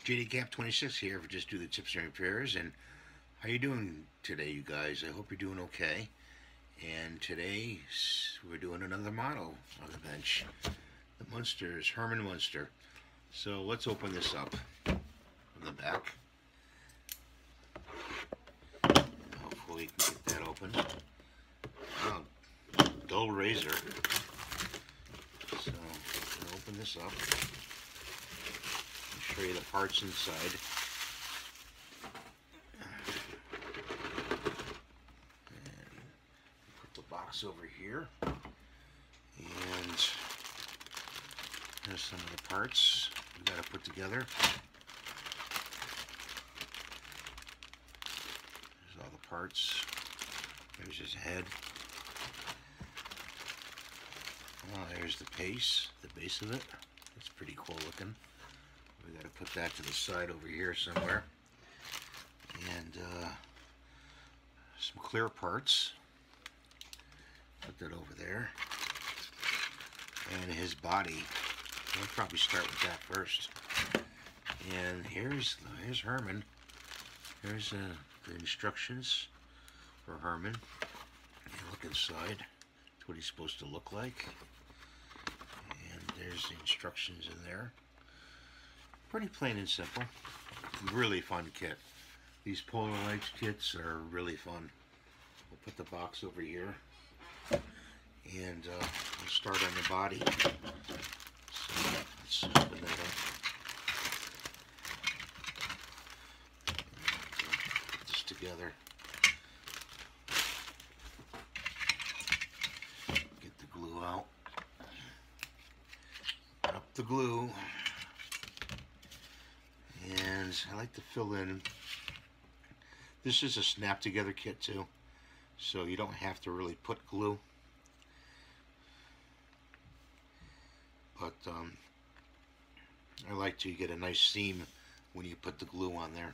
JDCap26 here for Just Do the Tips and Repairs. And how you doing today, you guys? I hope you're doing okay. And today we're doing another model on the bench. The Munsters, Herman Munster. So let's open this up from the back. Hopefully we can get that open. Oh, dull razor. So I'll open this up. Show you the parts inside. And put the box over here. And there's some of the parts we got to put together. There's all the parts. There's his head. Oh, there's the base of it. It's pretty cool looking. We got to put that to the side over here somewhere. And some clear parts. Put that over there. And his body. I'll probably start with that first. And here's Herman. Here's the instructions for Herman. And look inside. That's what he's supposed to look like. And there's the instructions in there. Pretty plain and simple. Really fun kit. These Polar Lights kits are really fun. We'll put the box over here. And we'll start on the body. So let's open that up. Put this together. Get the glue out. Up the glue. And I like to fill in. This is a snap together kit too, so you don't have to really put glue. But I like to get a nice seam when you put the glue on there.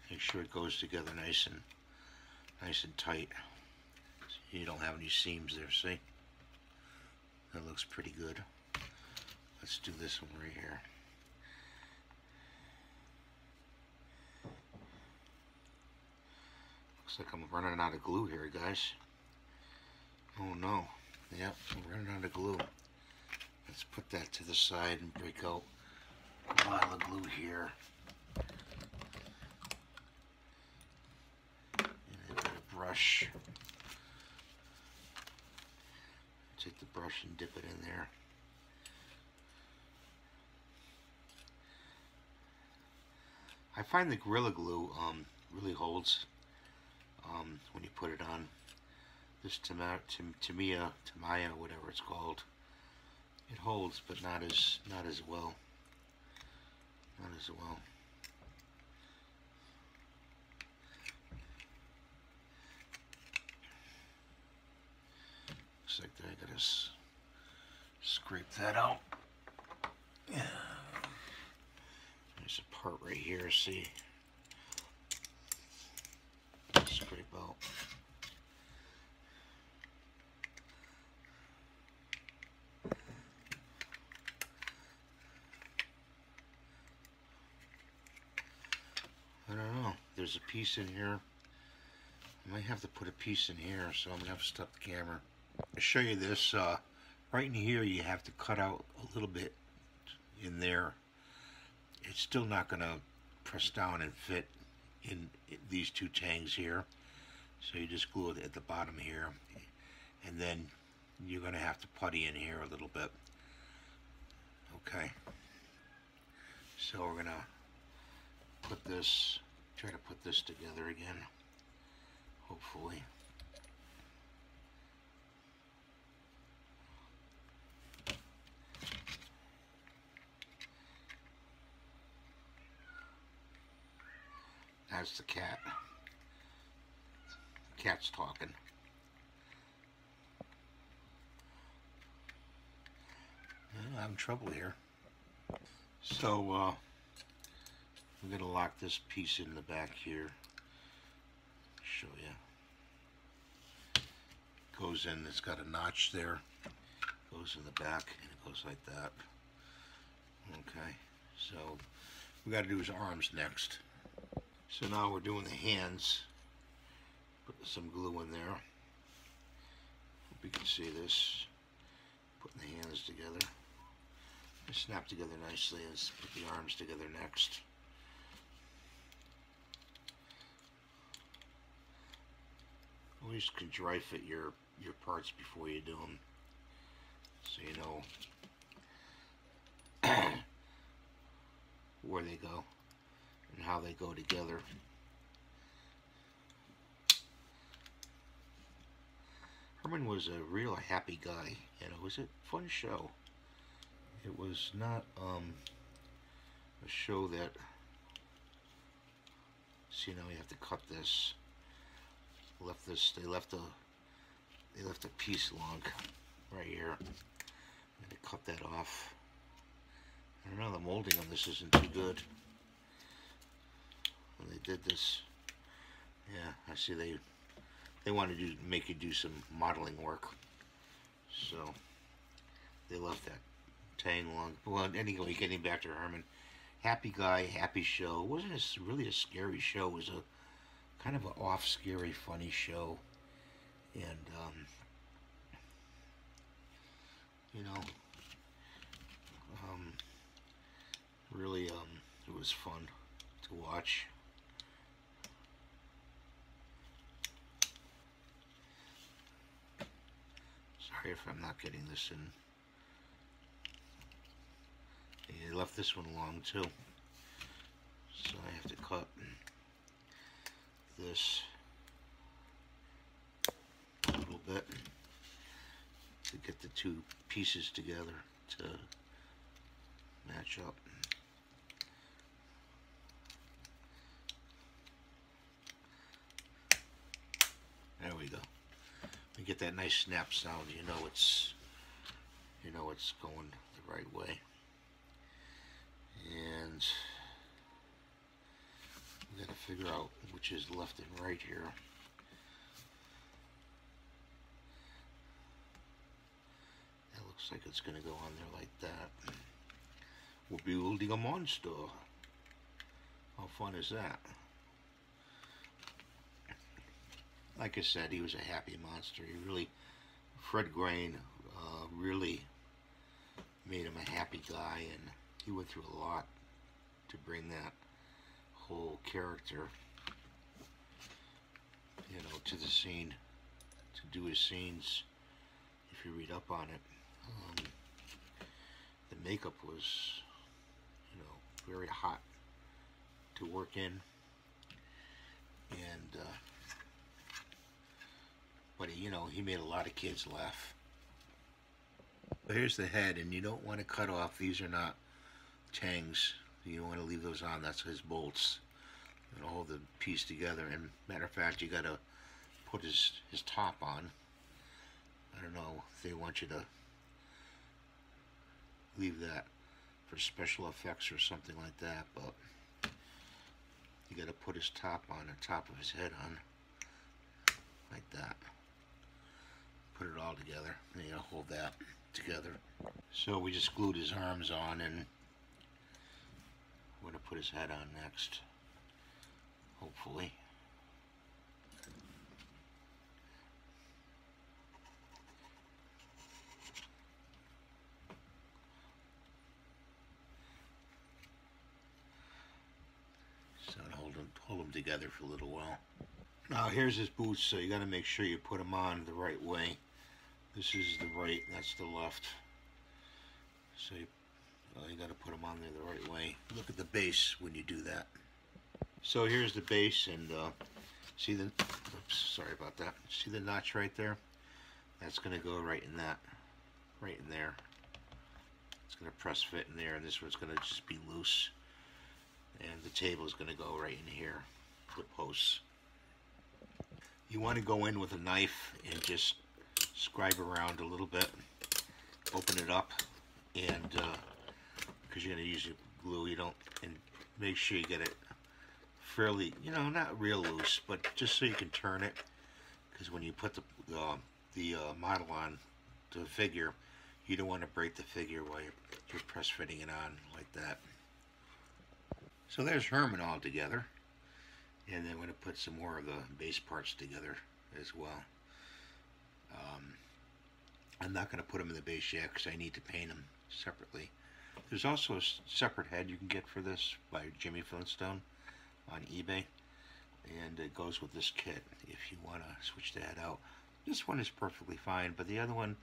Make sure it goes together nice and tight. So you don't have any seams there, see? That looks pretty good. Let's do this one right here. Looks like I'm running out of glue here, guys. Oh no. Yep, I'm running out of glue. Let's put that to the side and break out a pile of glue here. Brush. Take the brush and dip it in there. I find the Gorilla Glue really holds when you put it on. This Tamiya, whatever it's called, it holds, but not as well. Not as well. Looks like I gotta scrape that out. Yeah. There's a part right here, see? Scrape out. I don't know. There's a piece in here. I might have to put a piece in here, so I'm gonna have to stop the camera. I'll show you this. Right in here you have to cut out a little bit in there. It's still not going to press down and fit in these two tangs here. So you just glue it at the bottom here. And then you're going to have to putty in here a little bit. Okay. So we're going to try to put this together again. Hopefully. That's the cat. The cat's talking. I'm having trouble here. So I'm going to lock this piece in the back here. Show you. Goes in, it's got a notch there. Goes in the back and it goes like that. Okay, so we got to do his arms next. So now we're doing the hands. Put some glue in there. Hope you can see this. Putting the hands together. They snap together nicely. Let's put the arms together next. Always can dry fit your parts before you do them, so you know where they go and how they go together. Herman was a real happy guy, and it was a fun show. It was not a show that, see, now you have to cut this. They left a piece along right here, and they cut that off. I don't know, the molding on this isn't too good. When they did this, yeah, I see they wanted to make you do some modeling work, so they left that tang along. Well, anyway, getting back to Herman, happy guy, happy show. It wasn't really a scary show. It was a kind of an off, scary, funny show, and you know, really, it was fun to watch. Sorry if I'm not getting this in. He left this one along too, so I have to cut this a little bit to get the two pieces together to match up. There we go. We get that nice snap sound. You know it's going the right way. And we got to figure out which is left and right here. That looks like it's going to go on there like that. We're building a monster. How fun is that? Like I said, he was a happy monster. He really, Fred Grain really made him a happy guy, and he went through a lot to bring that whole character, you know, to the scene, to do his scenes. If you read up on it, the makeup was, you know, very hot to work in, and but you know, he made a lot of kids laugh. Here's the head, and you don't want to cut off. These are not tangs. You don't want to leave those on. That's his bolts. You know, hold the piece together. And matter of fact, you got to put his top on. I don't know if they want you to leave that for special effects or something like that, but you got to put his top on, the top of his head on, like that. Put it all together, and you gotta hold that together. So we just glued his arms on, and we're gonna put his head on next, hopefully. So hold them together for a little while. Now here's his boots, so you got to make sure you put them on the right way. This is the right, that's the left. So you got to put them on there the right way. Look at the base when you do that. So here's the base, and see the, oops, sorry about that. See the notch right there? That's going to go right in that, right in there. It's going to press fit in there, and this one's going to just be loose. And the table is going to go right in here, the posts. You want to go in with a knife and just scribe around a little bit, open it up, and because you're going to use your glue, you don't, and make sure you get it fairly, you know, not real loose, but just so you can turn it. Because when you put the model on the figure, you don't want to break the figure while you're press fitting it on like that. So there's Herman all together. And then I'm going to put some more of the base parts together as well. I'm not going to put them in the base yet because I need to paint them separately. There's also a separate head you can get for this by Jimmy Flintstone on eBay. And it goes with this kit if you want to switch the head out. This one is perfectly fine, but the other one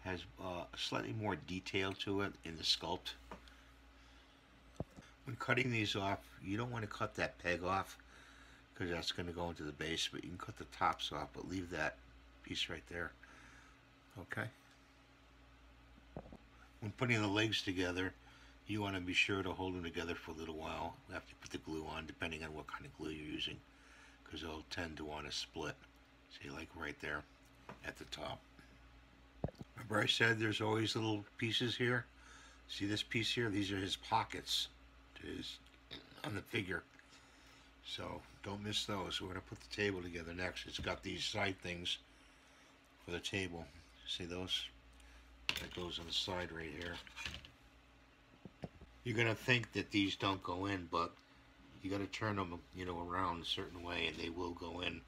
has slightly more detail to it in the sculpt. When cutting these off, you don't want to cut that peg off because that's going to go into the base, but you can cut the tops off, but leave that piece right there. Okay? When putting the legs together, you want to be sure to hold them together for a little while after you put the glue on, depending on what kind of glue you're using, because they'll tend to want to split. See, like right there at the top. Remember I said there's always little pieces here? See this piece here? These are his pockets on the figure. So don't miss those. We're going to put the table together next. It's got these side things for the table. See those? That goes on the side right here. You're going to think that these don't go in, but you got to turn them, you know, around a certain way, and they will go in.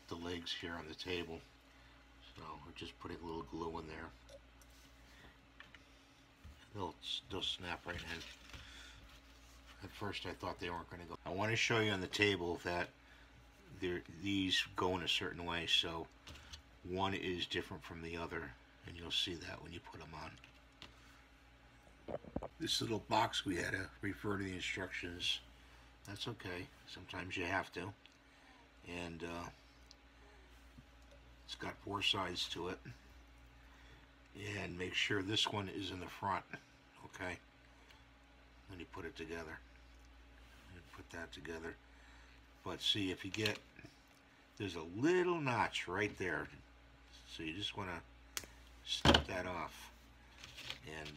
The legs here on the table. So we're just putting a little glue in there. They'll snap right in. At first I thought they weren't going to go. I want to show you on the table that these go in a certain way, so one is different from the other, and you'll see that when you put them on. This little box we had to refer to the instructions. That's okay. Sometimes you have to. And it's got 4 sides to it. And make sure this one is in the front. Okay? Then you put it together. You put that together. But see, if you get, there's a little notch right there. So you just want to snip that off and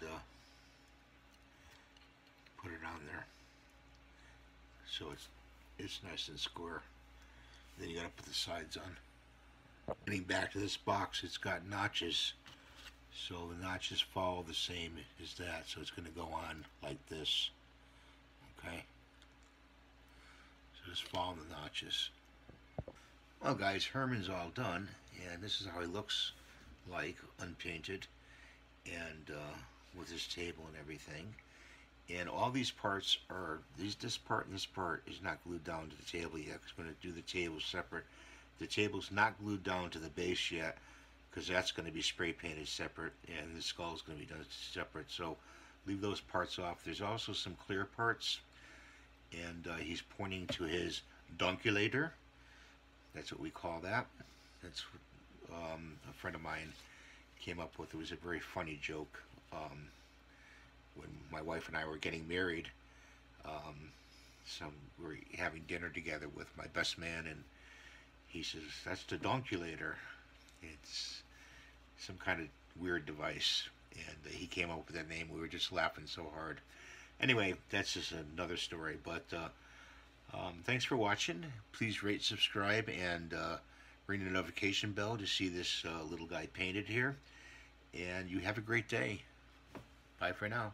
put it on there. So it's nice and square. Then you got to put the sides on. Getting back to this box, it's got notches. So the notches follow the same as that. So it's going to go on like this. Okay? So just follow the notches. Well guys, Herman's all done. And this is how he looks like, unpainted. And with his table and everything. And all these parts are, this part and this part is not glued down to the table yet, because we're going to do the table separate. The table's not glued down to the base yet, because that's going to be spray painted separate, and the skull is going to be done separate. So leave those parts off. There's also some clear parts, and he's pointing to his dunkulator. That's what we call that. That's what a friend of mine came up with. It was a very funny joke. When my wife and I were getting married, we were having dinner together with my best man, and he says, "That's the dunkulator." It's some kind of weird device, and he came up with that name. We were just laughing so hard. Anyway, that's just another story, but thanks for watching. Please rate, subscribe, and ring the notification bell to see this little guy painted here, and you have a great day. Bye for now.